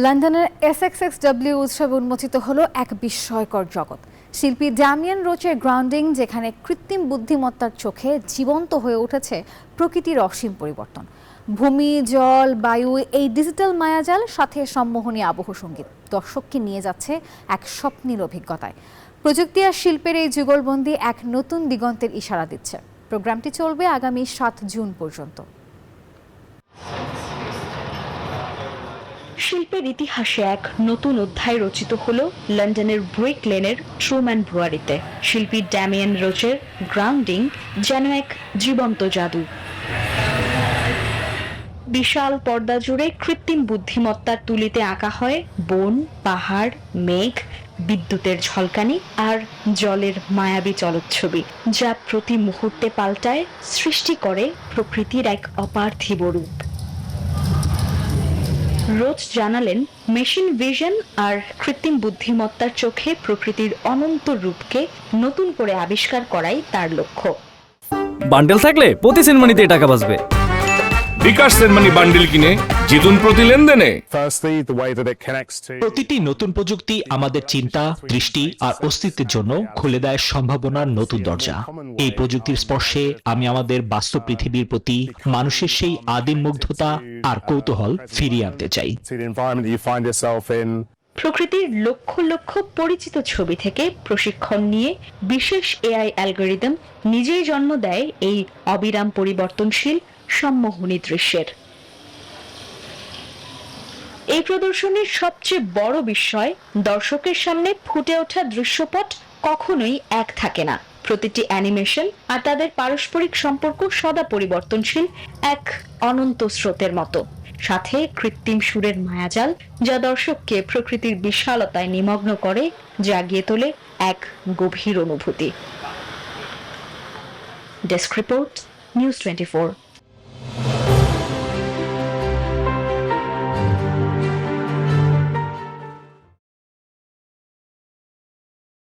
লন্ডনের SXSW উৎসবে উন্মোচিত হলো এক বিস্ময়কর জগৎ। শিল্পী ড্যামিয়ান রোচের গ্রাউন্ডিং, যেখানে কৃত্রিম বুদ্ধিমত্তার চোখে জীবন্ত হয়ে উঠেছে প্রকৃতির অসীম পরিবর্তন। ভূমি, জল, বায়ু, এই ডিজিটাল মায়াজাল সাথে সম্মোহনী আবহ সঙ্গীত দর্শককে নিয়ে যাচ্ছে এক স্বপ্নীল অভিজ্ঞতায়। প্রযুক্তি আর শিল্পের এই যুগলবন্দি এক নতুন দিগন্তের ইশারা দিচ্ছে। প্রোগ্রামটি চলবে আগামী 7 জুন পর্যন্ত। শিল্পের ইতিহাসে এক নতুন অধ্যায় রচিত হলো লন্ডনের ব্রিক লেনের ট্রুম্যান ব্রুয়ারিতে। শিল্পী ড্যামিয়ান রোচের গ্রাউন্ডিং যেন এক জীবন্ত জাদু। বিশাল পর্দা জুড়ে কৃত্রিম বুদ্ধিমত্তার তুলিতে আঁকা হয় বন, পাহাড়, মেঘ, বিদ্যুতের ঝলকানি আর জলের মায়াবী চলচ্ছবি, যা প্রতি মুহূর্তে পাল্টায়, সৃষ্টি করে প্রকৃতির এক অপার্থিব রূপ। রোচ জানালেন, মেশিন ভিশন আর কৃত্রিম বুদ্ধিমত্তার চোখে প্রকৃতির অনন্ত রূপকে নতুন করে আবিষ্কার করাই তার লক্ষ্য। বান্ডেল থাকলে প্রতি সেনমানিতে টাকা বাঁচবে। বিকাশ সেনমানি বান্ডেল কিনে জিতুন প্রতি লেনদেনে। প্রতিটি নতুন প্রযুক্তি আমাদের চিন্তা, দৃষ্টি আর অস্তিত্বের জন্য খুলে দেয় সম্ভাবনার নতুন দরজা। এই প্রযুক্তির স্পর্শে আমি আমাদের বাস্তব পৃথিবীর প্রতি মানুষের সেই আদিম মুগ্ধতা আর কৌতূহল ফিরিয়ে আনতে চাই। প্রকৃতির লক্ষ লক্ষ পরিচিত ছবি থেকে প্রশিক্ষণ নিয়ে বিশেষ AI অ্যালগরিদম নিজেই জন্ম দেয় এই অবিরাম পরিবর্তনশীল সম্মোহনী দৃশ্যের। এই প্রদর্শনীর সবচেয়ে বড় বিস্ময়, দর্শকের সামনে ফুটে ওঠা দৃশ্যপট কখনোই এক থাকে না। প্রতিটি অ্যানিমেশন আর তাদের পারস্পরিক সম্পর্ক সদা পরিবর্তনশীল, এক অনন্ত স্রোতের মতো। সাথে কৃত্রিম সুরের মায়াজাল, যা দর্শককে প্রকৃতির বিশালতায় নিমগ্ন করে, জাগিয়ে তোলে এক গভীর অনুভূতি। Desk report, news 24।